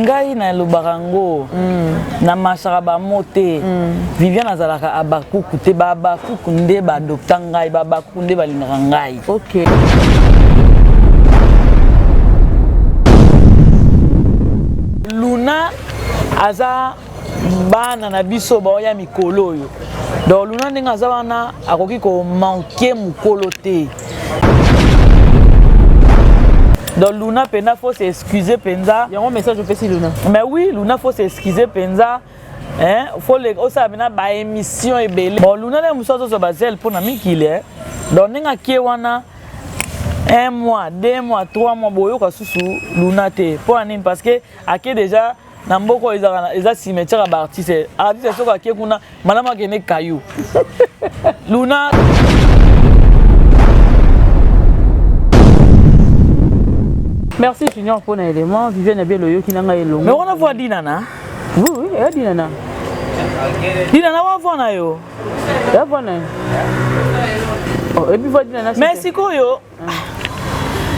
ngai na lubarango na mashaka ba mote Viviane azalaka abakuku te babakuku nde ba docteur ngai babakuku nde balingaka ngai. OK. Luna aza bana na biso ba ya mikolo yo. Donc Luna ndenge aza wana akoki ko manquer mukolo te. Donc Luna Penda faut s'excuser Penza. Il y a un message au Luna. Mais oui, Luna faut s'excuser Penza. Hein, faut les ça bena ba émission et belé. Bon Luna le muso zo bazel pour na mikile. Donc ninga wana 1 mois, 2 mois, 3 mois boyo ka susu Luna te. Pour anine parce que aké déjà na mboko eza cimetière ba artiste. Artiste so ka kuna malama kene kayu. Luna Merci Junior pour l'élément. Viviane bien le yo qui n'a pas long. Mais on a vu Dinana. Oui, oui, elle Dinana. Dinana on voit na yo. Elle voit na. Oh, et puis voit Dinana. Merci Koyo.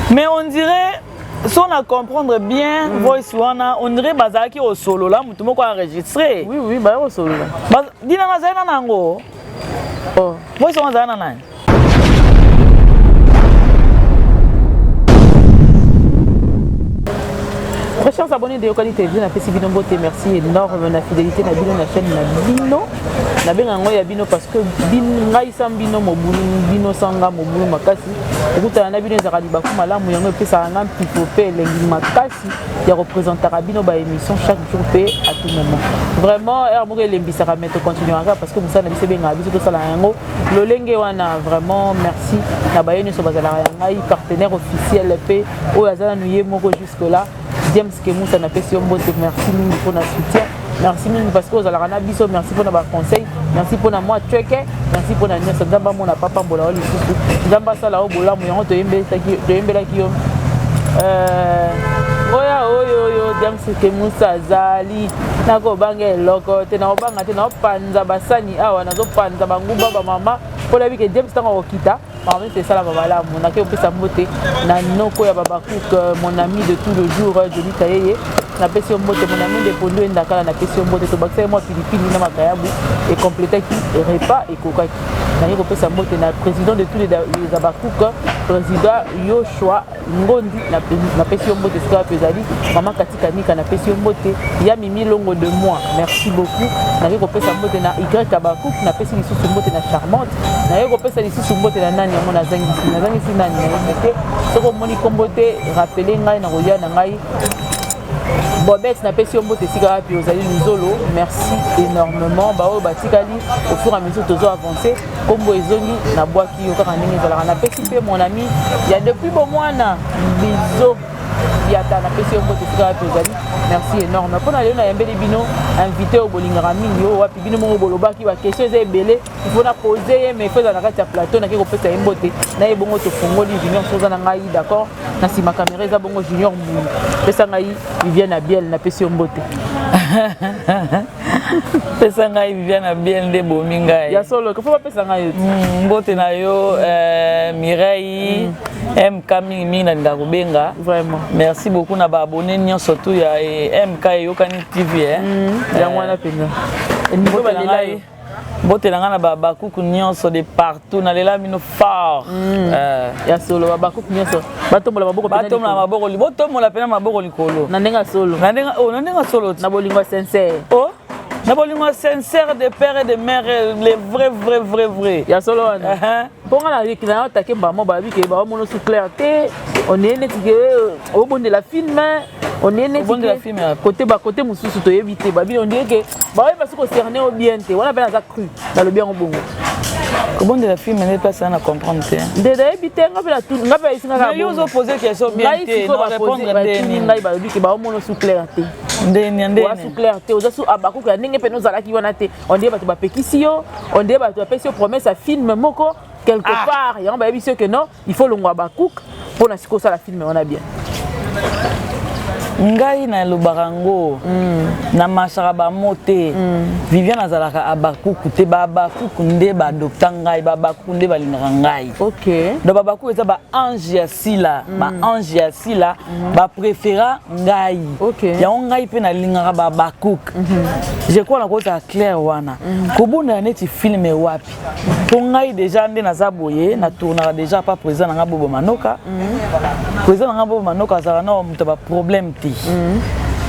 Mais on dirait si on a comprendre bien voice wana, on dirait bazaki au solo là, mutu moko enregistré. Oui, oui, ba au solo là. Ba Dinana zaina nango. Oh, voice wana zaina nani? Très chers abonnés de Yokani TV, on a fait si bino beauté, merci énorme la fidélité na bino na chaîne na bino. Na benga ngoya bino parce que ngai sam bino mobulu bino sanga mobulu makasi. Okuta na bino ezaka libaku malamu yango pesa ngam pipope lengi makasi ya représentera bino ba émission chaque jour pe à tout moment. Vraiment er mo lembisa ka mettre continuera parce que musa na biso benga biso to sala yango lolenge wana vraiment merci na bayeni so bazala ngai partenaire officiel pe o yazana nuye moko jusque là. James Kemoussa na pesi mbote, merci pour notre soutien. Merci parce que vous allez rana biso, merci pour nos conseils, merci pour moi checker, merci pour notre nyasa ndamba mona papa mbola oli susu. Ndamba sala o bola mu yango to yembela ki yo. Oya oyo James Kemoussa zali nako bange loko te na obanga te na opanza basani awa nazo panza banguba ba mama pour la vie que James tanga okita. Parmi c'est ça la babala, mon accueil peut s'amoter. Na noko ya babakouk, mon ami de tout le jour, Johnny Kayeye. Na pesi mbote mon ami de Pondo Ndakala na pesi mbote to bakse moi Philippines na makayabu et compléter qui repas et coca. Na yeko pesa mbote na président de tous les abakouk, président Yoshua Ngondi na pesi mbote ska pezali, maman Katika Nika na pesi mbote, ya Mimi Longo de moi. Merci beaucoup. Na yeko pesa mbote na Y Kabakouk na pesi lisusu mbote na charmante. Na yeko pesa lisusu mbote na nani ya mona zangi si nani na mbote. Soko moni kombote rappeler ngai na roya na ngai. Bobette n'a pas si on peut puis aux alliés nous merci énormément bah batikali au fur et à mesure toujours avancé comme boezoni na bois qui au carani na pesi mon ami il y a depuis bon mois na biso yata na pesi on peut puis aux alliés merci énorme pour aller na yambeli bino invité au bolingara mingi wapi bino mo boloba ki ba question est belé il faut na poser mais il faut na kati plateau na ko pesa mbote na ebongo to fongoli junior soza na ngai d'accord na si ma caméra za bongo junior mu pesa ngai Viviane Biel na pesi mbote pesa ngai Viviane Biel nde bomi ngai ya solo ko fa pesa ngai mbote na yo Mireille MK mingi na ndako benga vraiment merci beaucoup na ba abonné nyo surtout ya MK Yokani TV ya mwana penga mbote na nga na babakuku nyonso de partout na lela mino fort ya solo babakuku nyonso batombola maboko pena batombola maboko botombola pena maboko likolo na ndenga solo na ndenga solo na bolingo sincère oh na bolingo sincère de père et de mère les vrais ya solo wana ponga na rikina attaquer bamo babi ke ba mono sous clarté on est netike au bon de la film on est netike côté mususu to éviter babi on dirait que ba ouais parce que cerné au bien te on a bien ça cru dans le bien au bongo comment de la film n'est pas ça à comprendre de éviter ngapela tout ngapela isinga ka mais yo poser question bien te non répondre ndeni ngai babi ke ba mono sous clarté ndeni sous clarté oza sous abaku ka ndenge pe nous alaki wana te on dirait bato ba pekisi yo on dirait bato ba pesi promesse à film moko quelque part il y a un sûr que non il faut le ngwa bakouk pour na siko ça la film on a bien ngai na lobarango na mashaka ba moté Viviane azalaka abakuku te babakuku nde ba docteur ngai babakuku nde balingaka ngai OK do babakuku eza ba ange ya sila ba ange ya sila ba préféra ngai OK ya ngai pe na lingaka babakuku je crois na koza clair wana kobunda neti film wapi pour ngai déjà nde naza boye na tournera déjà pas présent na ngabo manoka présent na ngabo manoka azala na muto ba problème ti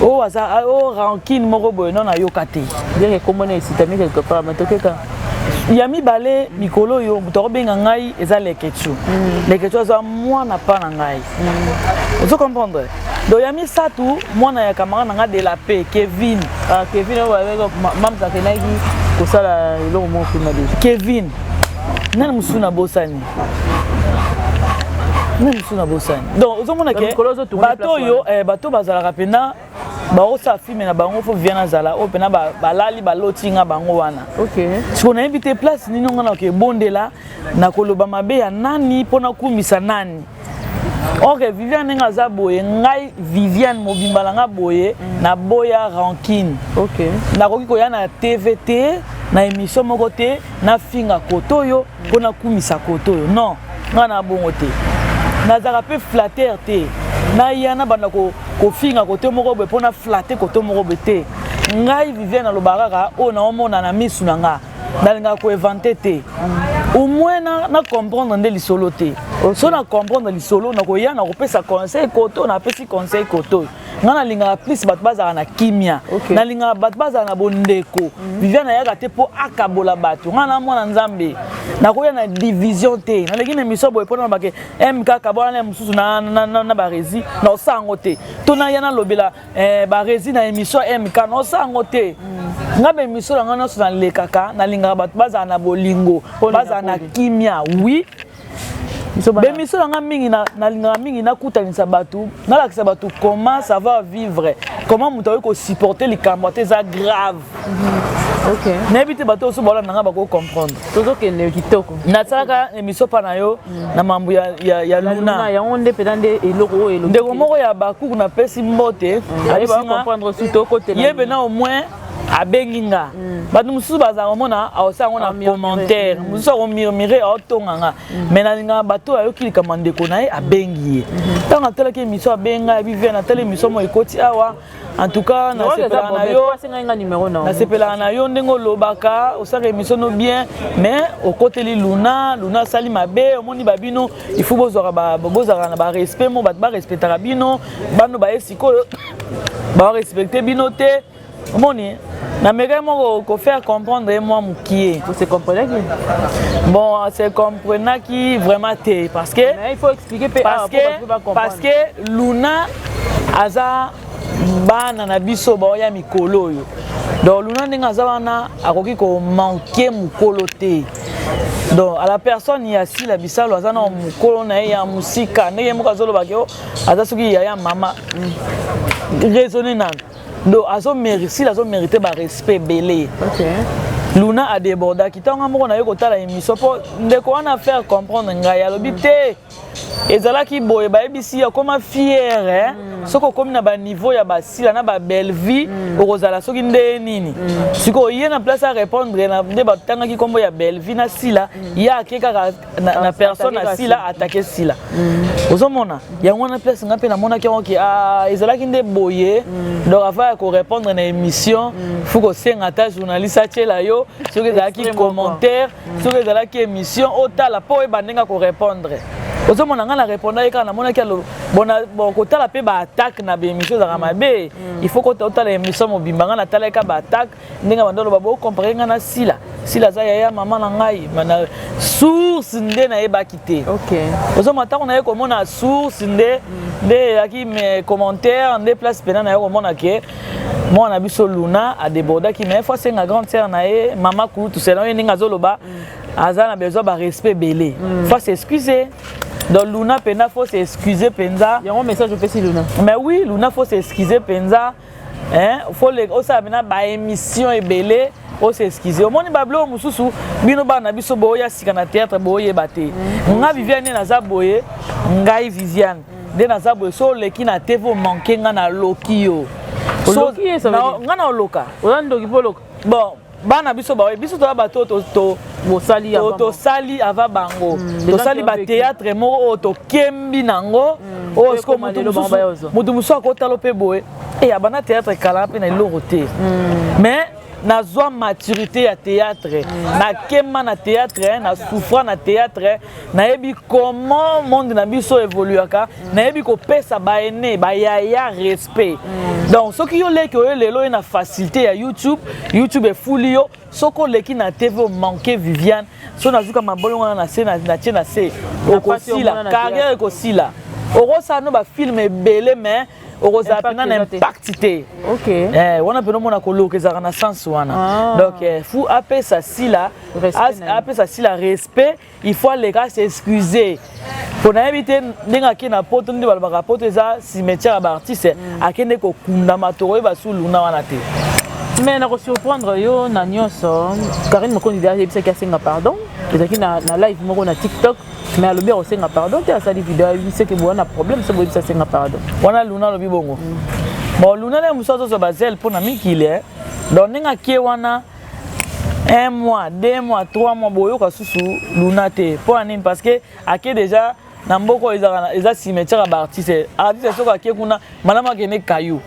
oh aza oh rancune moko boye non na yokate bien que comment est tami quelque part mais tokeka ya mibale mikolo yo muto benga ngai eza lekechu lekechu aza mwana pa na ngai vous comprendre do ya mi satu mwana ya camarade na nga de la paix Kevin Kevin avec mam ka kenaki ko sala lo mo kuna déjà Kevin nani musuna bosani donc ozomona ke bato yo bato bazalaka pena baosa filme na bango fo Viviane azala o pena balali balotinga bango wana OK siko na invité place nini ngana ke bondela na koloba mabe ya nani pona kumisa nani OK Viviane ngaza boye ngai Viviane mobimbala nga boye na boya rancune OK na koki ko ya na TVT na émission moko te na finga kotoyo pona kumisa kotoyo non ngana bongo te nazaka pe flatter te na yana banda ko finga kote moko be pona flatter kote moko be te ngai Viviane na lobaka o na omona na misu na nga nalinga ko inventer te au moins na comprendre nde lisolo te so na comprendre lisolo na ko ya na ko pesa conseil koto na pesi conseil koto ngana linga plus bat bazaka na kimia na linga bat bazaka na bondeko Viviane yaka te po akabola bato ngana mwana nzambe na ko ya na division te na legi na miso boy pona bake MK kabona mususu na barezi na sango te to na yana lobela barezi na émission MK no sango te ngabe miso la ngana so na lekaka na linga bat bazaka na bolingo bazaka na kimia oui be miso nga mingi na linga mingi na kutanisa batu na lakisa batu comment ça va vivre comment muto ko supporter les cambote ça grave OK n'habite bato so bola nga ba ko comprendre tozo ke ne kitoko na tsaka émission pa na yo na mambu ya Luna ya onde pedande eloko ndeko moko ya bakuku na pesi mbote ali ba comprendre surtout côté yebe na au moins abenginga batu mususu baza komona aosa ngona commentaire mususu ko murmurer otonganga mais na linga bato ayoki likama ndeko na ye abengi tanga tela ke miso abenga Viviane na tele miso mo ekoti awa en tout cas na sepela na yo na sepela na yo ndengo lobaka osaka émission no bien mais au côté li Luna sali mabe omoni babino il faut bozora na ba respect mo ba respectera bino bano ba esiko ba respecter bino te omoni na mega mo ko faire comprendre moi mukie vous se comprenez qui bon c'est comprenant qui vraiment te parce que mais il faut expliquer parce que Luna aza bana na biso ba ya mikolo yo donc Luna ndinga aza bana akoki ko manquer mukolo te donc à la personne ya si la bisalo aza na mukolo na ya musika ndenge moko azoloba ke aza soki ya mama raisonner na donc azo mérité ba respect belé OK Luna a débordé kitanga moko na yo kotala émission po ndeko wana faire comprendre ngai alobi te ezalaki boye ba ebisi ya koma fier soko komi na ba niveau ya basila na ba belle vie okozala soki nde nini siko yé na place à répondre na nde batanga ki kombo ya belle vie na sila ya keka na personne na sila attaquer sila ozomona yango na place ngape na mona ki ezalaki nde boye donc avant ko répondre na émission faut ko senga ta journaliste atela yo soki ezalaki commentaire soki ezalaki émission otala po ebandenga ko répondre ozomona nga na répondre eka na mona ki bona kotala pe ba attaque na émission za mabe il faut ko otala émission mobimba nga na tala eka ba attaque ndenga bandolo babo comparer nga na sila za ya mama na ngai mana source nde na eba kité OK ozomona ta na ye ko mona source nde yaki mes commentaires nde place pena na ye ko mona ke moi na biso Luna a débordé qui mais fois c'est une grande sœur na ye mama ku tout c'est là ninga zoloba azana besoin ba respect belé faut s'excuser donc Luna pena faut s'excuser penza il y a un message fait si Luna mais oui Luna faut s'excuser penza hein faut les osa bena ba émission et belé faut s'excuser au moni bablo mususu bino bana biso boya sika na théâtre boye baté nga Viviane na za boye ngai Viviane nde naza boye so oleki na tv omanke nga na loki yo nga na oloka bon bana biso bawe biso toya bato tosali ava bango tosali batéâtre moko oyo tokembi nango oyo siko motu mosusu akotala mpe boye abana théâtre kala mpe na eloko te mais nazwa maturité ya théâtre nakema na théâtre na souffra na théâtre nayebi comment monde na biso évoluaka nayebi kopesa baene bayaya respect donc soki yo leki oyo lelo na facilité ya YouTube efuli yo soko leki na TV manqué Viviane so nazuka mabolongo na se na tie na se okosila carrière ekosila okosa no ba film ebele mais okoza pena na impact te wana pena mona koloka ezaka na sens wana donc fu apesa sila respect il faut leka s'excuser pour na éviter ndinga ki na poto ndi balabaka poto eza cimetière ba artiste akende ko kunda matoro ba suluna wana te mais na ko surprendre yo na nyonso Karine Mokondi déjà ebisa ki asenga pardon ezaki na live moko na TikTok mais alobi akosenga pardon te asali video abise ke boana problème so boyebisa asenga pardon wana luna lobi bongo bon luna le musozo so bazel pona mikile donc ninga kie wana 1 mois 2 mois 3 mois boyoka susu luna te pour nini parce que ake déjà na mboko eza cimetière ba artiste soko ake kuna malama kene kayu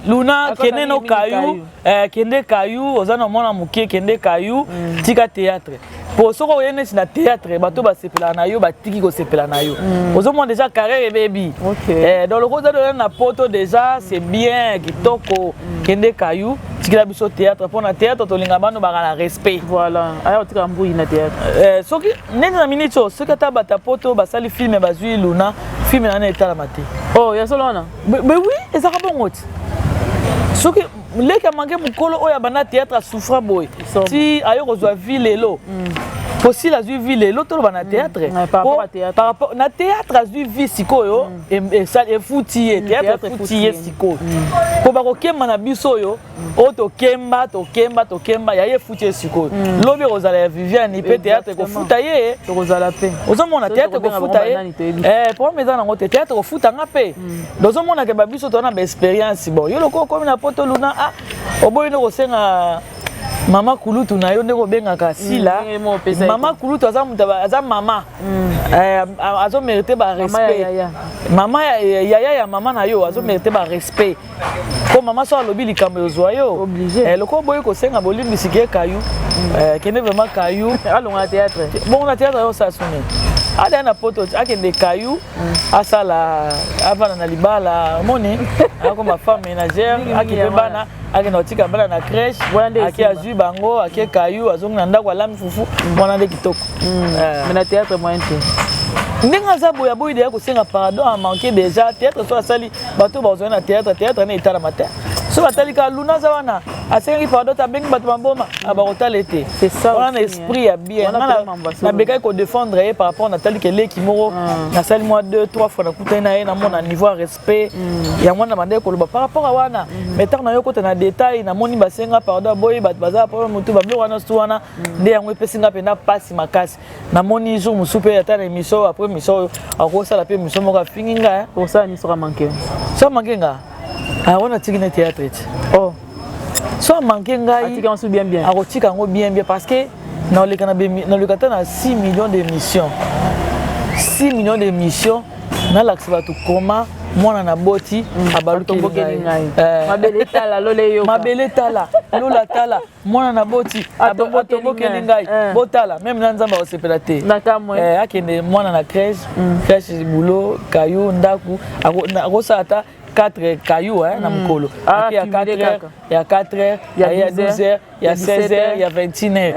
luna kene no kayu kende kayu ozana mona mukie kende kayu tika théâtre pour soko oyene na théâtre bato ba sepela na yo batiki ko sepela na yo ozomona déjà carrière baby donc le cause de na poto déjà c'est bien kitoko kende kayu tikila biso théâtre pour na théâtre to linga bano ba na respect voilà ayo tika mbui na théâtre soki nene na minute soki ta bata poto ba sali film ba zui luna film na etala mate ya solo wana mais oui ezaka bongo soki leka manke mukolo oya bana théâtre souffra boy si ayo kozwa ville lo possible azui ville lo tolo bana théâtre par rapport na théâtre azui vie sikoyo et ça et foutie théâtre foutie sikoyo ko ba ko kemba na biso yo o to kemba ya ye foutie sikoyo lobi rozala Viviane pe théâtre ko futa ye to rozala pe ozomona théâtre ko futa ye pour meza nango théâtre ko futa nga pe dozomona ke ba biso to na ba expérience bon yo loko ko na poto luna oboyi no kosenga Mama Kulutu na yo ndeko bengaka sila Mama Kulutu aza mama azo mérité ba respect mama ya mama na yo azo mérité ba respect ko mama so alobi likambo yozwa yo loko boye ko senga bolimbi sikie kayu kende vraiment kayu alonga théâtre bon na théâtre yo sa suni ada na poto akende kayu asala avana na libala moni ako ma femme ménagère akipe bana ake notika bana na crèche ake azui bango ake kayu azonga ndako alami fufu mwana nde kitoko mais na théâtre moyen te ndenge aza boya boyi deya kosenga pardon a manqué déjà théâtre so asali bato bazwa na théâtre na etala mate so batali ka luna za wana asengi pardon tabengi bato maboma abakotala ete wana na esprit ya bien na bekai ko défendre ye par rapport na tali ke leki moko nasali moi 2-3 fois na kutani na ye na mona niveau ya respect ya mwana bande koloba par rapport a wana mais tant na yo kota na détail na moni basenga pardon boyi bato baza problème mutu bablo wana stu wana nde yango epesinga pena pasi makasi na moni jour musu pe ata na émission après émission akosala pe émission moko afinginga pour ça ni sera manqué so manqué nga on a tiré le théâtre. Oh. So manqué ngai. On bien bien. A rotika ngo bien bien parce que dans le Canada na 6 millions d'émissions. 6 millions d'émissions na l'accès tout comment mwana na boti abaluki ngai. Mabele tala lole yo. Mabele tala lola tala mwana na boti atomboki ngai. Botala même na nzamba osepela te. Na kamwe. Akende mwana na crèche boulot kayu ndaku akosata 4 cailloux na mukolo. Il y a 4 heures, il y a 4 heures, il y a 12 heures, il y a 16 heures, il y a 21 heures.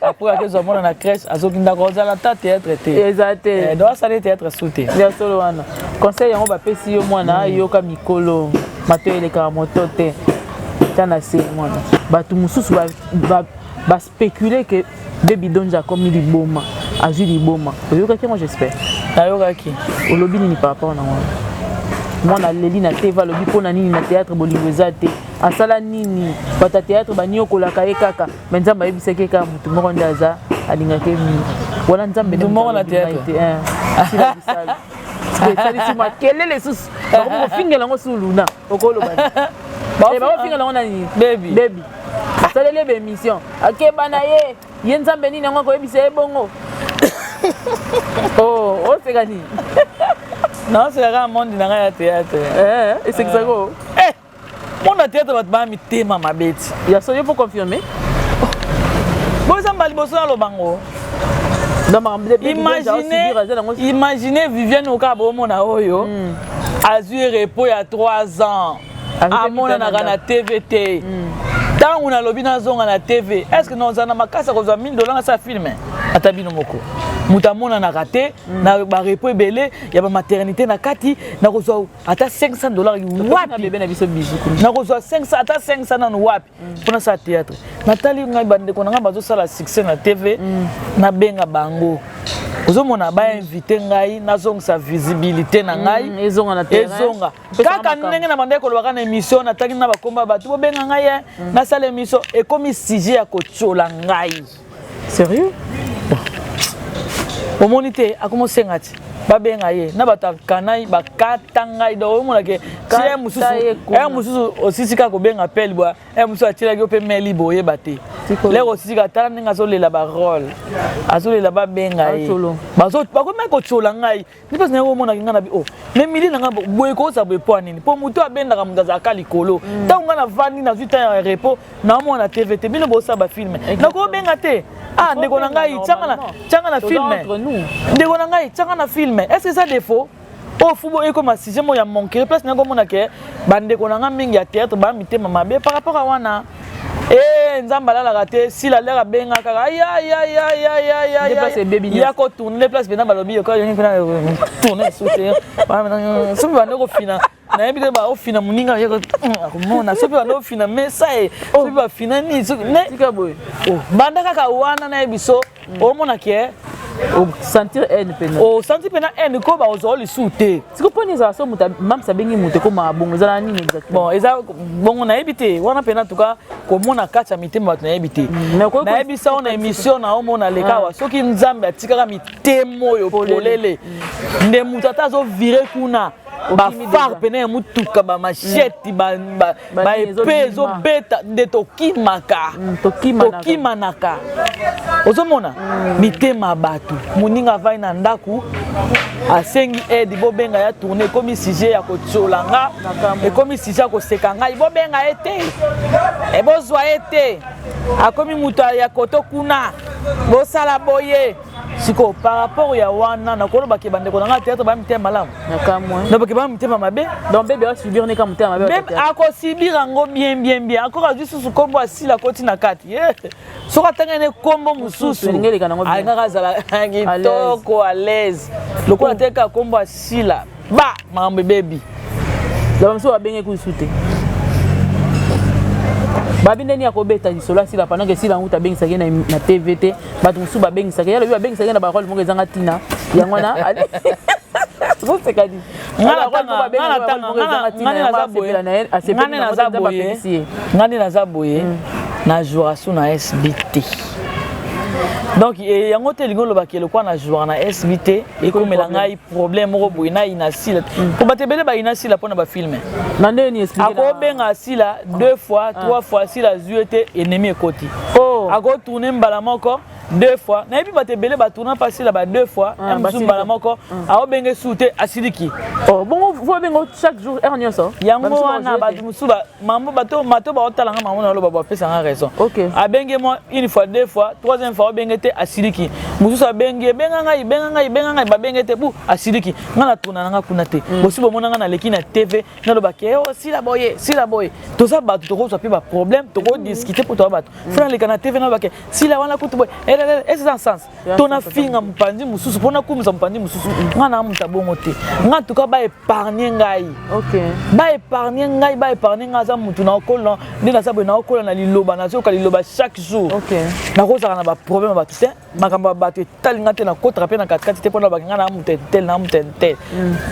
Après, il y a des crèche, il y a des théâtre. Exactement. Donc, ça doit être sauté. Conseil, on va passer au moins là, il y a Mikolo, Mathieu et les Karamotote. Tanase, moi. Tout le monde va spéculer que Baby Donja comme il est bon, Azul est bon. Moi, j'espère. Au lobby, il n'y a pas rapport. Moi na leli na teva lobi pona nini na théâtre bolingo ezate asala nini bata théâtre banio kolaka ye kaka mais nzamba yebiseke ka mutu moko ndaza alingake mi wala nzambe mutu moko na théâtre salisi moi kelele susu bako fingela ngo suluna okolo ba bako fingela ngo nani baby salele be mission akeba na ye nzambe nini ngo ko yebisa ebongo oh c'est gani non c'est la monde na ya théâtre et c'est ça go mon théâtre va ba mi tema mabeti ya so yo pour confirmer bon ça mbali boso na lobango imaginez Viviane Okabo mona oyo azui repos il y a 3 ans amona na TVT tant on a lobby na zonga na TV est-ce que nous en a makasa ko $1000 na sa film atabino moko mutamona na raté na ba repos belé ya ba maternité na kati na ko zo ata $500 wapi bébé na biso bijou na ko zo 500 ata 500 na wapi pona sa théâtre natali ngai bande ko nga bazo sala succès na TV na benga bango ozomona ba invité ngai nazonga sa visibilité na ngai ezonga na terrain ezonga kaka ndenge na bande ko lobaka na émission na taki na bakomba batu bo benga ngai na sala émission et comme sujet ya ko tchola ngai sérieux omonité akomosenga ngati babenga ye na batakanai bakata ngai do mona ke tie mususu osisika ko benga appel bwa mususu atira ki ope meli boye bate le osisika tala ninga zo lela ba rôle azolela ba benga ye bazo bako meko chola ngai ni parce que mona ngana bi mais mili nanga boye ko sa boye po nini po muto abenda ka mugaza kali kolo ta ngana vandi na zuta ya repos na mona TVT bino bo sa ba film na ko benga te ndeko na ngai changa na film ndeko na ngai changa na film est-ce que ça défaut au football et comme si j'aime ya manquer place na komona ke bande ko na mingi ya théâtre ba mitema mabe par rapport à wana nzamba la raté si la lera benga kaka ya ko tourner les places bena balobi ko yoni fina tourner souter ba maintenant so ba no fina na ebide ba o fina muninga ya ko mona so ba no fina mais ça so ba fina ni so ne sikaboy banda kaka wana na ebiso o mona ke sentir haine pena sentir pena haine ko ba ozo li souter siko poni za so muta mam sabengi muté ko mabongo za nini exactement bon eza bongo na ebité wana pena tuka ko mona kacha mitema na ebité na ebisa on émission na omona lekawa soki nzambe atikaka mitemo yo polele nde mutata zo virer kuna ba far pena mutuka ba machette ba epezo beta nde tokimanaka ozomona mitema batu muninga vai na ndaku asengi aide bobenga ya tourner comme sujet ya kotsolanga et comme sujet ya kosekanga bobenga ete e bozwa ete akomi muto ya koto kuna bosala boye siko par rapport ya wana na koloba ke bande ko na théâtre ba mitema malamu nakamwa na ba ke ba mitema mabe donc bébé va subir ne comme mitema mabe ako subir ngo bien akora juste su kombo asila koti na kati soka tanga ne kombo mususu anga kazala kitoko à l'aise lokola teka kombo asila ba mambe baby la mso ba benge ku sute babi ndeni ya kobeta lisolo asila pendant que sila nguta bengi sake na TVT batu musu ba bengi sake yalo ba bengi sake na ba rôle mongo ezanga tina yango na ali so c'est kadi ngani na zaboye na jouation na SBT donc yango te lingo loba ke lokwa na jouer na SBT et comme la ngai problème moko boy na inasila ko batebele ba inasila pona ba filmer na ndeni expliquer ako benga sila 2 fois 3 fois sila zuete ennemi ekoti ako tourner mbala moko 2 fois na epi batebele ba tourner pas sila ba 2 fois mbusu mbala moko ako benge soute asiliki bon vous bengo chaque jour ernia ça yango wana ba musu ba mambo bato mato ba otalanga mambo na loba ba pesa nga raison abenge moi une fois 2 fois troisième fois benge te asiliki musu sa benge benga ngai ba benge te bu asiliki ngana tuna nga kuna te bosi bo mona nga na leki na TV na loba ke sila boye to ça ba to ko so pe ba problème to ko discuter pour to ba to fana leka na TV na ba ke sila wana kutu boye est dans sens tona finga mpandi mususu pona kumza mpandi mususu ngana muta bongo te nga tuka ba épargner ngai ba épargner nga za mutu na okolo ndina sabo na okolo na liloba na zo ka liloba chaque jour na ko za na ba problème ba tout makamba ba te talinga te na kotra pe na katkati te pona ba ngana mutu tel na mutu tel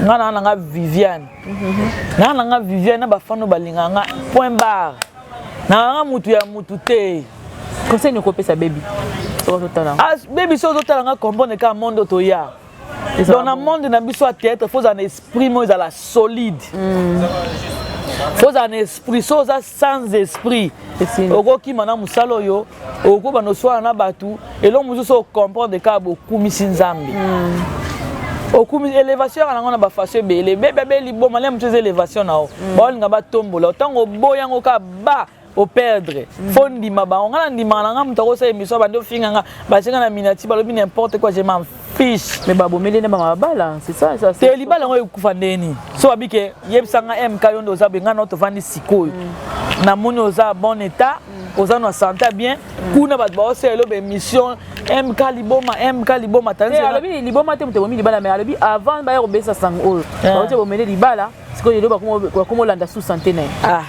ngana nga Viviane na ba fano balinga nga point barre na nga mutu ya mutu te conseil ne kopesa baby baby so totala nga comprendre ka mondo to ya Dans le monde de Nabiso à théâtre, il faut un esprit solide. Faut un esprit, sans esprit. Oko ki mana musalo yo, oko bano soa na batu, et l'on muso so comprendre ka beaucoup misinzambi. Oko élévation na ba façon belé, bébé libo malé muso élévation na o. Ba nga ba tombola, tango boya ngoka ba au perdre. Fondi maba, on a ndima na ngam to sa émission ba do finga nga, ba senga na minati ba lobi n'importe quoi, je m'en fiche. Mais babo melene ba bala, c'est ça. C'est libala ngo kufandeni. So abike yebsanga MK yondo za benga no to vandi sikoyo. Na moni oza bon état, oza na santé bien. Kuna ba ba ose lo be mission MK liboma tanzi. Alobi liboma te mutebo mi libala mais alobi avant ba yo besa sango. Ba ote bo mele libala, sikoyo lo ba komo landa sous santé na. Ah.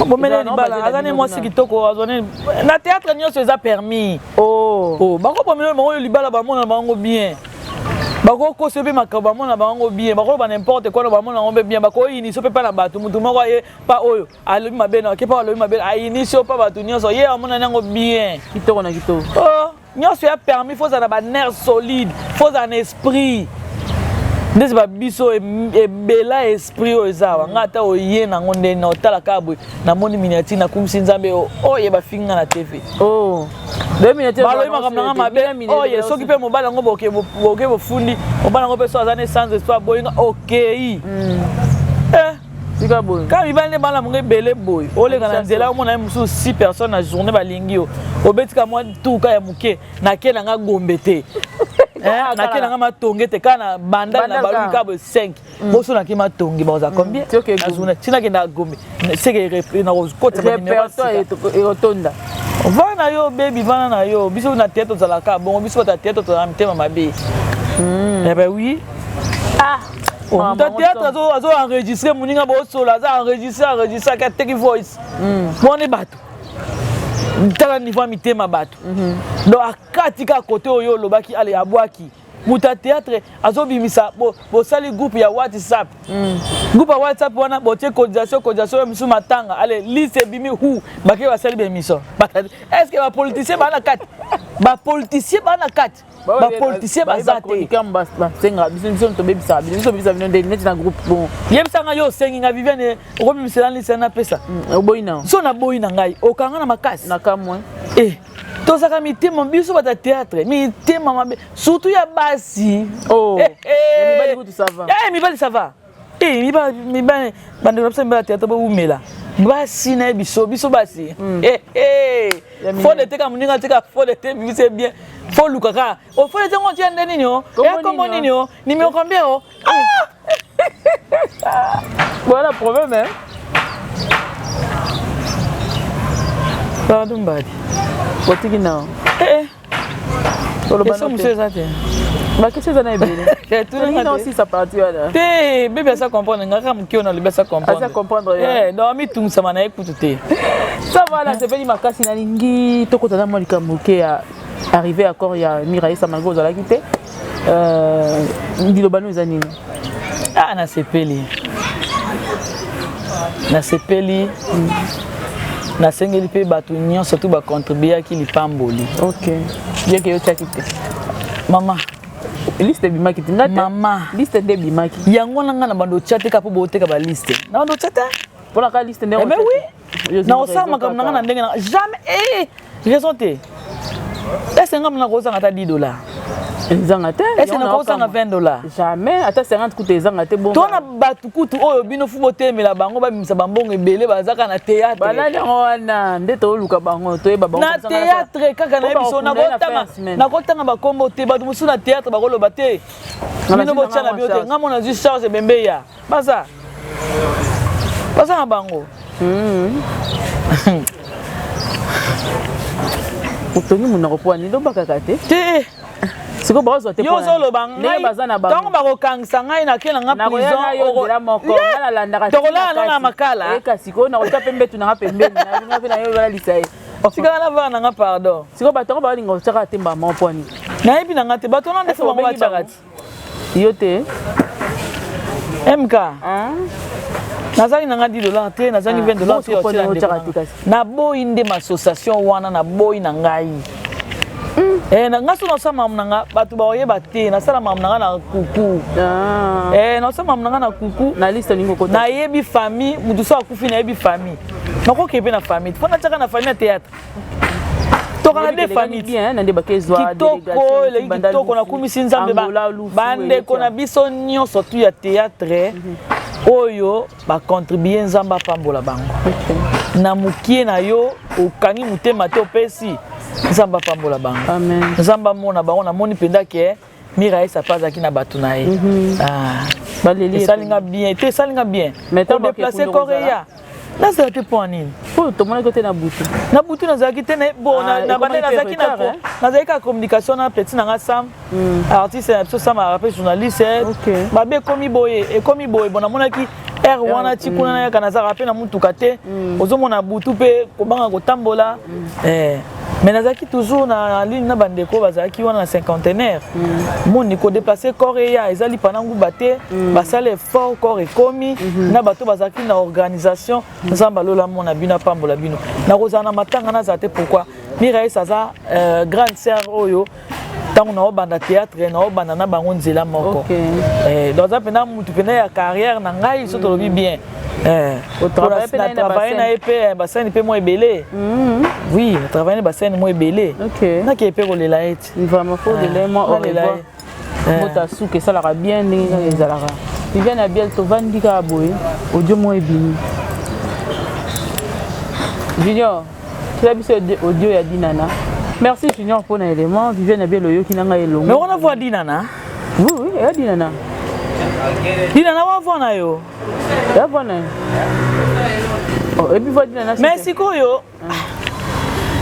Bomele libala azane moi sikitoko azone na théâtre nyonso eza permis. Oh bako bomele mo libala ba mona bango bien. Bako ko sebe makaba mona bango bien. Bako ba n'importe quoi ba mona ngombe bien. Bako ini so pe pa na batu mutu moko ye pa oyo alobi mabe na ke pa alobi mabe a ini so pa batu nyonso ye amona nango bien. Kitoko na kitoko. Oh nyonso ya permis faut ça ba nerf solide, faut un esprit. Ndesi ba biso e bela esprit ozawa ngata oye na ngonde na otala kabwe na moni miniati na kumsi nzambe oye ba finga na TV. Oh 2 minutes balo ima kamnanga mabe oye soki pe mobala ngo boke bofundi mobala ngo pe so azane sans espoir boyinga okay. Sika boy quand ibane bala munge bele boy ole kana nzela mo na musu 6 personnes na journée balingi yo obetika moi tuka ya muke na kena nga gombete. Na kena nga matonge te kana banda na balu kabo 5 boso na kima tongi baza combien na journée tina kena gombe c'est que na côté de numéro et rotonda vana yo baby vana na yo biso na tête za la ka bon biso ta tête to amtema mabe. Eh ben oui on ta théâtre azo enregistrer muninga bo solo azo enregistrer ka take voice mon bato tala niveau mitema bato donc akatika côté oyo lobaki ale abwaki muta théâtre azo bimisa bo sali groupe ya WhatsApp groupe ya WhatsApp wana botie cotisation misu matanga ale liste bimi hu bake ba sali bemiso est-ce que ba politicien bana kat ba politicien bana kat ba politicien bazate kamba senga biso to bebisa biso bino de net na groupe bon yebisanga yo senga Viviane ko bimisela liste na pesa oboyina so na boyina ngai okanga na makasi na kamwe tozaka mitema biso bata théâtre mitema mabe surtout ya basi mibali kutu sava mibali sava mibali bande napsa mibali théâtre bo umela basi na biso basi faut de te ka muninga te ka faut de te biso bien faut lukaka faut de te on tient nini yo comment nini yo numéro combien oh voilà problème hein pardon badi botiki na Olo monsieur Zate. Ba qu'est-ce que ça na ebele? Tout le monde aussi ça partie là. Té bébé ça comprendre ngaka mukio na libesa comprendre. Ça comprendre. Non mi tum ça mana écoute té. Ça voilà, c'est venu makasi na lingi tokota na molika muke a arrivé à corps ya Miraï Samago za la quitté. Ndi lobano ezanini. Ah na sepeli. Na sepeli. Na sengeli pe batu nyon surtout ba contribuer ki li pamboli. OK. Bien que yo tchakite. Mama liste bimaki ngata mama liste de bimaki yango nanga na bando chat ka po boteka ba liste na bando chat pour la liste de mais oui na osama comme nanga na ndenge na jamais raison te est-ce ngam na ko sanga ta $10 ezanga te est-ce na ko sanga $20 jamais ata 50 kutu ezanga te bon tona batu kutu oyo bino fu botemela bango ba bimisa bambongo ebele bazaka na théâtre balali wana ndeto luka bango to eba bango na théâtre kaka na biso na kotanga bakombo te batu musu na théâtre bakoloba te bino botia na biote ngamo na juste Charles Bembeya basa na bango utoni muna kopwani ndo bakaka te siko bazo te yo zolo bangai tango bakokangisa ngai na kena nga prison tokolala na makala eka siko na kota pembe tu na pembeni na binga pe na yo bala lisaye sika na vana nga pardon siko batongo balinga otaka temba mopwani na yebi na nga te bato na ndefu bango bachakati yo te MK nazali na nga $10 te nazali $20 te na boyi nde ma association wana na boyi na ngai nga so nosa mamu nanga batu ba oyeba te na sala mamu nanga na kuku nosa mamu nanga na kuku na liste ningo kota na yebi famille mutu so akufi na yebi famille nako kepe na famille fona tsaka na famille théâtre to kana de famille bien na ndeba kezwa kitoko le kitoko na kumisi nzambe bande kona biso nyonso tu ya théâtre oyo ba contribuer nzamba pambola bango na mukie na yo okangi mutema te opesi nzamba pambola bango amen nzamba mona bango na moni penda ke mira esa pazaki na batu na ye baleli salinga bien te salinga bien mais on déplacer Korea na ça te pour nini pour to mona côté na butu na zaki te bon na bande na zaki na zaki ka communication na petit na sam artiste na sam rappel journaliste babe komi boye e komi boye bona mona ki wana tikuna na kana za rappel na mutuka te ozomona butu pe kobanga kotambola mais nazaki toujours na ligne na bandeko bazaki wana na cinquantenaire moni ko déplacer Korea ezali panangu baté basala effort corps ekomi na bato bazaki na organisation nzamba lola mona bino pambola bino na kozana matanga na zate pourquoi mira esaza grande sœur oyo tango na obanda théâtre na obanda na bango nzela moko donc ça pena mutu pena ya carrière na ngai so tolobi bien au travail na épée bassin épée moi belé oui travailler na bassin moi belé na ki épée kolela eti vraiment faut de l'élément au revoir mota souke ça la bien ninga ezalaka Viviane Abiel to vandika boye audio moi bini Junior tu as biso audio ya Dinana merci Junior pour l'élément Viviane Abiel oyo kinanga elongo mais on a voir Dinana oui et Dinana wa voir na yo ya bona oh et puis voir Dinana mais sikoyo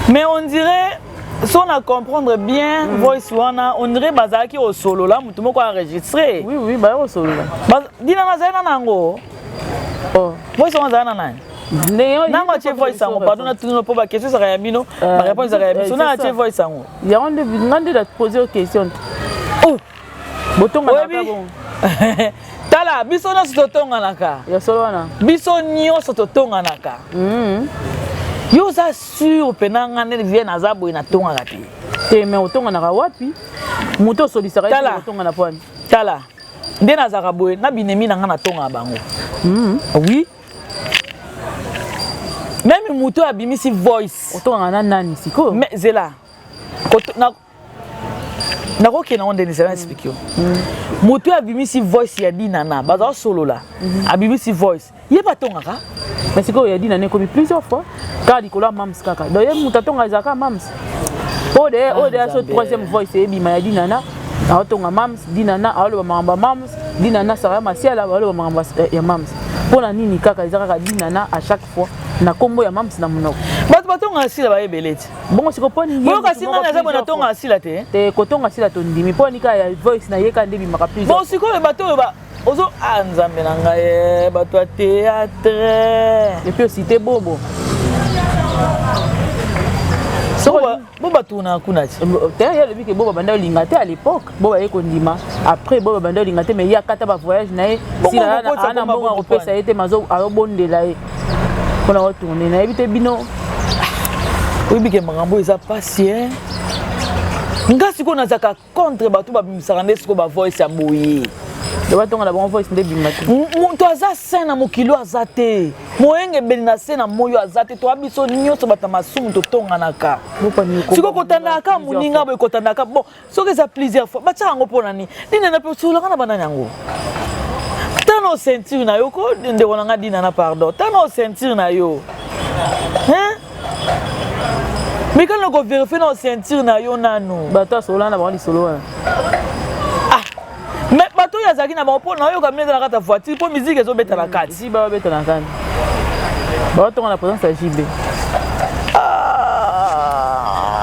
mais on dirait si on a comprendre bien voice wana on dirait bazaki au solo là mutu moko enregistrer oui ba au solo là Dinana zaina nango oh voice wana zaina nani nango atie voice sango pardon na tuno po ba question ça ya bino ba réponse ya bino na atie voice sango ya on de la poser question oh botonga na bon tala biso nyonso totonganaka ya solo wana biso nyonso totonganaka yo oza sûr pena nga nde vie naza boye natongaka te mais otonganaka wapi moto osolisaka ye otongana pwani tala nde nazalaka boye na binemi na nga natongaka bango oui même moto abimisi voice otongaka na nani sikoyo mais zela nakokena ngo ndeni sera explique yo moto abimisi voice ya Dinana bazala solola abimisi voice ye batongaka mais sikoyo ya Dinana ekomi plusieurs fois kaka likolo ya mams kaka donc ye moto atonga ezalaka mams ode so troisième voice ebima ya Dinana aotonga mams Dinana aoloba makambo ya mams Dinana sara masiala aoloba makambo ya mams mpona nini kaka eza kaka Dinana à chaque fois na kombo ya mams na monoko bato batonga asila bayebele ti bongo siko poni ye kasi nga naza bona tonga asila te kotonga asila tondimi poni ka ya voice na ye ka ndebi maka plus bon sikoyo bato oyo ozo nzambe na ngai bato ya théâtre et puis aussi te bobo bo batuna kuna ti te ya lebi ke boba banda olinga te à l'époque boba ye kondima après boba banda olinga te mais ya kata ba voyage na ye sila ana mbongo kopesa ye te mazo ayobondela ye mpona kotourne nayebi te bino oyebi ke makambo eza pasi nga sikoyo nazalaka contre bato babimisaka nde sikoyo bavoice ya boye batonga na bango voice nde bima te moto aza se na mokili aza te moyenge ebeli na se na moyo aza te toya biso nyonso bato ya masumu totonganaka sikoyo kotandaka moninga boye kotandaka bon soki eza plusieurs fois batiaka yango mpona nini Dinana mpe osololaka na banani yango tana oceinture na yo ko ndeko nanga Dinana pardon tana oceinture na yo mais quand on vérifie na oceinture na yo nanu bato asolola na bango lisolo wana mais bato oyo azalaki na bango mpona oyoka mine eza na kati ya voiture mpo musique ezobeta na kati si babeta na kati baotonga na présence ya JB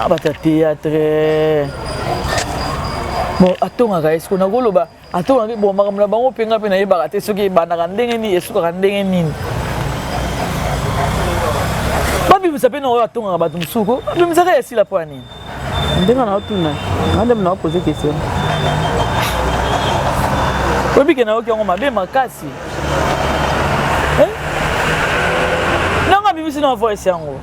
bato ya théâtre bon atongaka esiko nakoloba atongaki bon makambo na bango mpenga mpe nayebaka te soki ebandaka ndenge nini esukaka ndenge nini babimisa mpe na oyo atongaka bato mosuku babimisaka ya esila mpo ya nini ndenge na otuna andeme na opose question oyebike nayoki yango mabe makasi nanga abimisi na voice yango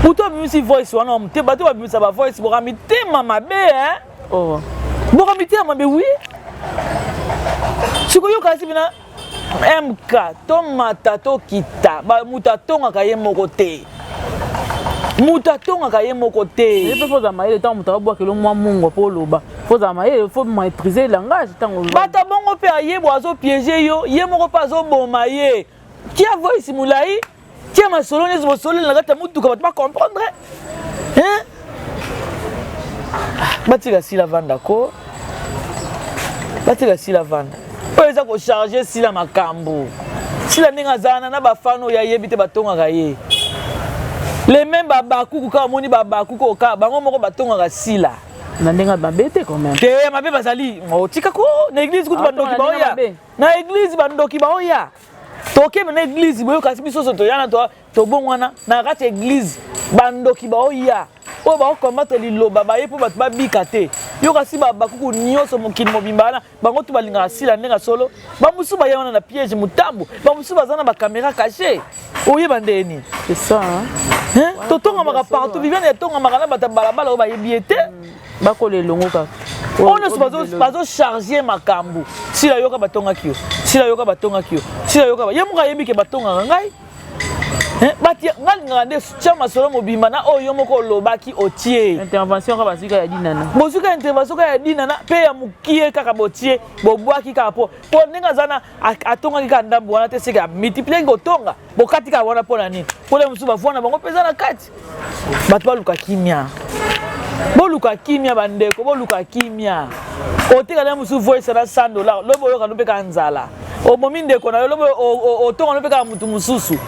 Pourtant musique voice wana te bato ba musique ba voice bo ramite mama be hein. Oh. Bo ramite mama be oui. Siko yo kasi bina MK to mata to kita ba mutatonga kaye mokote. Mutatonga kaye mokote. Il faut amailler le temps muta boire que le moi mungo pour loba. Faut amailler, il faut maîtriser le langage tant. Bata bongo pe aye bo azo piéger yo, ye moko pa zo bomaye. Qui a voice mulai? Qui a ma solo ne zo solo na gata mutu ka pas comprendre. Hein? Batika si la vanda ko. Batika si la vanda. Po eza ko charger si la makambo. Si la ninga zana na ba fano ya yebite batonga ka ye. Les mêmes babaku ka moni babaku ko ka bango moko batonga ka sila. Na ndenga babete quand même. Te mabe bazali. O tika ko na église ku bandoki ba oya. Na église bandoki ba oya. Toke na église boyo kasi biso so to yana to bongwana na kati église bandoki ba oya. O ba combattre liloba ba ye po bat ba bikate. Yo kasi babaku nyonso mokini mobimba na bango tu balinga sila ndenga solo. Ba musu ba yana na piège mutambo. Ba musu bazana ba caméra cachée. Oye bandeni. C'est ça hein. Hein? Totonga maka partout vivant et tonga maka na bata balabala o ba yebiete. Ba ko le longo ka. On ne pas charger makambu. Si la yoka batonga kio. Si la yoka batonga kio. Si la yoka ba yemuka yebi ke batonga ngai. Hein? Bati ngali ngande chama solo mobimba na oyo moko lobaki otie. Intervention ka basika ya dinana. Bozuka intervention ka ya dinana pe ya mukie kaka botie bobwaki ka po. Po ninga zana atonga ka ndambo wana te sika multiplier ngotonga. Bokati ka wana pona nini. Pole musu bafwana bango peza na kati. Batu baluka kimia. Boluka kimia bandeko, boluka kimia. Otika na musu voice na $100. Lobo yoka no peka nzala. O mominde ko na lobo o tonga no peka mutu mususu.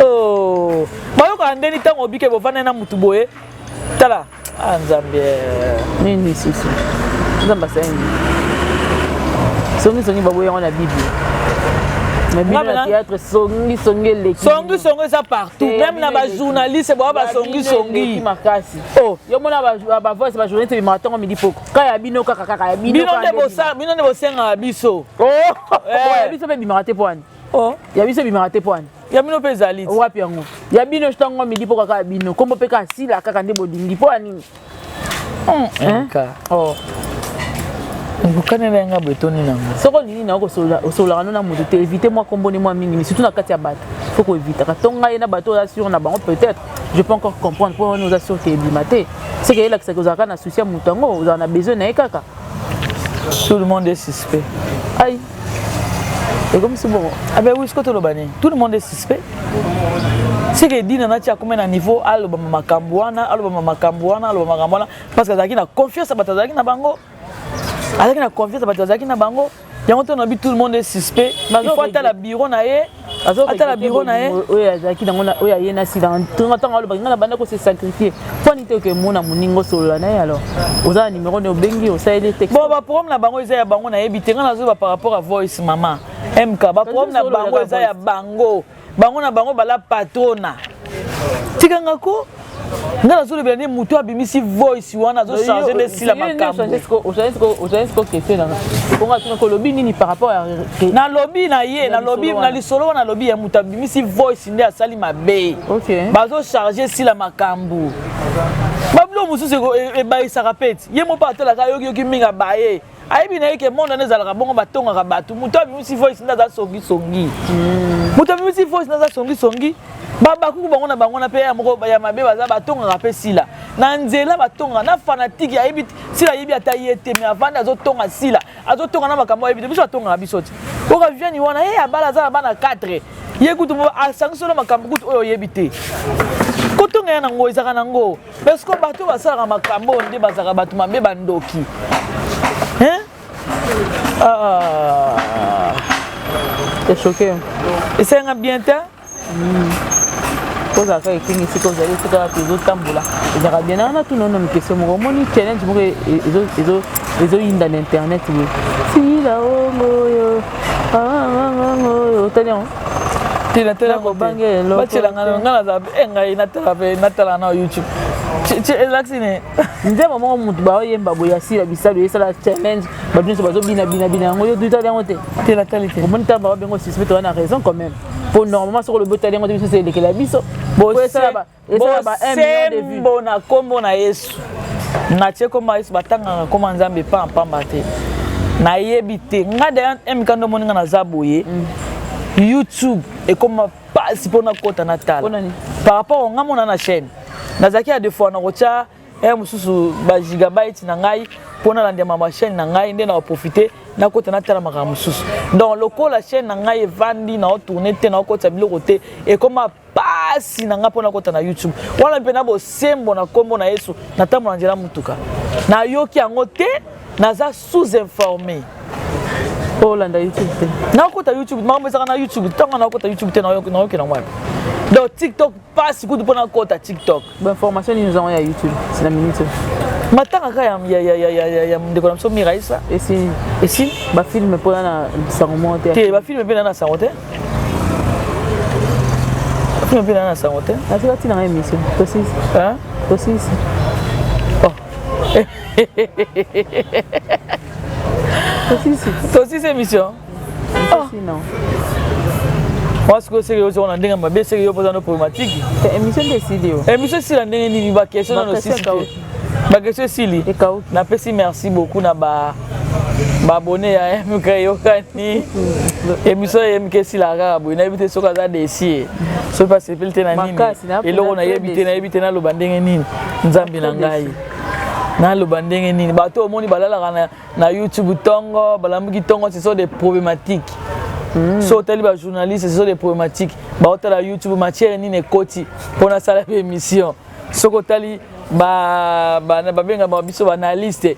Oh, bayoka ndeni tango bike bovana na mutu boye. Tala, Nzambe. Nini susu. Nzamba sengi. Songi baboye na Bible. Mais bien le théâtre songi ça partout. Même na ba journaliste ba songi. Oh, yo mona ba voice ba journaliste matongo midi poko. Kaya bino kaka ya bino. Bino ne bosenga biso. Oh, ya biso be bimaraté poani. Oh, ya biso bimaraté poani. Ya bino pe zali. Wapi yango. Ya bino shtango midi poko kaka bino. Kombo pe ka sila kaka nde bodingi poani. Oh. Bukane na nga betoni nango. Soko nini na ko sola na moto te éviter moi komboni moi mingi surtout na kati ya bato. Faut ko éviter ka tonga ina bato là sur na bango peut-être. Je peux encore comprendre pour nous assurer que bimaté. C'est que là que ça que na souci mutango, vous en a besoin na kaka. Tout le monde est suspect. Aïe. Et comme c'est bon. Ah ben oui, ce que tu l'obani. Tout le monde est suspect. C'est que dit na tia comme na niveau aloba makambuana parce que zaki na confiance à batazaki na bango. Avec la confiance à Batazaki na bango, yango to na bi tout le monde est suspect. Il faut attendre la bureau na ye. Attendre la bureau na ye. Oui, Azaki na ngona oya yena sida. Tanga lo bangana banda ko se sacrifier. Pour nite ke mona muningo solo na ye alors. Oza numéro ne bengi o sa ele texte. Bon ba problème na bango eza ya bango na ye bitenga na zo par rapport à voice maman. MK ba problème na bango eza ya bango. Bango na bango bala patrona. Tikanga ko ngana zo le bien muto abimisi voice wana zo changer de sila makambo. Ojansko question na. Konga tuna ko lobby nini par rapport à na lobby na ye na lobby na lisolo na lobby ya muto abimisi voice nde asali mabe. OK. Bazo charger sila makambo. Bablo mususu e bayi sarapeti. Ye mo pa tola ka yoki minga baye. Aibi na yeke monde na zalaka bongo batonga ka batu. Muto abimisi voice nda za songi. Muto abimisi voice nda za songi. Baba kuku bango na pe ya moko ya mabe baza batonga ka pe sila. Na nzela batonga na fanatique ya yebi sila yebi atayete mais avant azo tonga sila. Azo tonga na makambo yebi biso atonga bisoti. Ko ka vieni wana ya bala za bana 4. Ye kutu mo asangi solo makambo kutu oyo yebi te. Kotonga ya nango ezaka nango. Parce que bato basala makambo nde bazaka bato mabe bandoki. Hein? T'es choqué. Et c'est un bien temps? Cause à faire écrit ici, cause d'aller faire des autres tambours là. Ils auraient bien un tout non non question mon moni challenge mon ils ont une dans internet oui. Si la yo t'as dit na tela ko bange lo batela ngana za enga na tela na YouTube relaxine nze maman mutu ba yemba boya sila bisalo yesala challenge ba bien so bazo bina ngo yo duta yango te tela talité au monita ba bengo suspect on a raison quand même pour normalement sur le botalien on dit c'est de la biso bosembo na kombo na Yesu natie komba Yesu batanga koma nzambe pa pamba te na yebi te nga da emikando moninga na zaboye YouTube et comme pas si pour na kota natal par rapport nga mona na chaîne nazaki a deux fois na rocha mususu ba gigabyte na ngai pona lande ma chaîne na ngai ndé na profiter na kota natala maka mususu donc loko la chaîne na ngai vandi na tourner te na kota biloko te et comme pasi na nga pona kota na YouTube wala mpena bo sembo na kombo na Yesu na tamu na njela mutuka na yoki yango te naza sous-informé pour landa YouTube te na kota YouTube mambo ezaka na YouTube tango na kota YouTube te na yoki na wapi donc TikTok pasi kutu pona kota TikTok ba information ni nous avons ya YouTube c'est la minute matanga ka ya ndeko na mso Miraisa et si ba film pona na sangomo te ba film pena na sangote film pena na sangote na tina na émission aussi hein aussi aussi c'est émission non moi ce que c'est que on a ndenge mabe c'est que yo posano problématique émission décidé émission si la ndenge ni ba question na aussi ba question sili na pesi merci beaucoup na ba abonné ya MK yokani émission MK si la ga bo na bité soka za desi so pas c'est pelté na nini eloko na yebité na loba ndenge nini nzambe na ngai na loba ndenge nini bato omoni balala na YouTube tongo balamuki tongo ce sont des problématiques so tali ba journaliste ce sont des problématiques ba otala YouTube matière nini ekoti pona sala émission soko tali ba benga ba biso ba analyste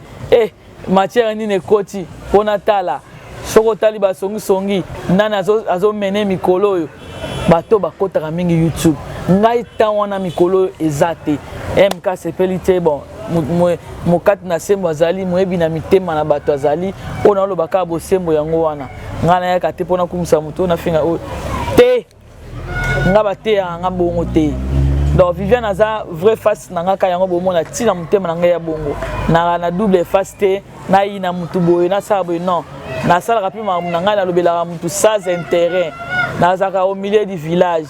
matière nini ekoti pona tala soko tali ba songi nana azo mene mikolo oyo bato bakotaka mingi YouTube ngai tawana mikolo ezate MK sepelite bon mokati na sembo azali moyebi na mitema na bato azali ona olobaka bosembo yango wana ngana yaka te pona kumisa muto na finga o te ngaba te nga bongo te donc Viviane aza vrai face na ngaka yango bomona tina mutema na ngai ya bongo na double face te na ina mutu boye na sabo non na sala rapima na ngai na lobela mutu sans intérêt na zaka au milieu du village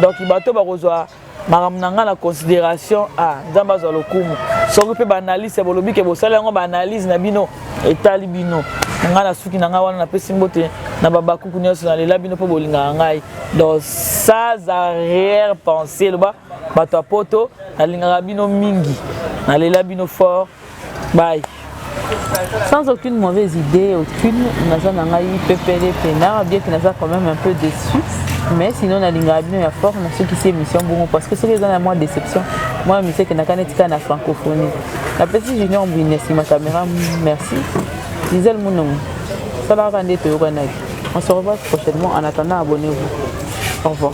donc bato bakozwa makamnanga na considération nzamba za lokumu soki pe ba analyse bolobi ke bosala yango ba analyse na bino etali bino nga na suki na nga wana na pesi mbote na babakuku nyonso na lela bino po bolinga ngai donc ça arrière pensée loba bato apoto na linga bino mingi na lela bino fort bye sans aucune mauvaise idée aucune naza na ngai pepele pena bien que naza quand même un peu déçu. Mais sinon, on a l'ingrédient fort dans ceux qui s'est émission bon parce que c'est les gens moins déception. Moi, je sais que na la francophonie. La petite junior Mbine, ma caméra, merci. Disait le nom. Ça va rendre. On se revoit prochainement. En attendant, abonnez-vous. Au revoir.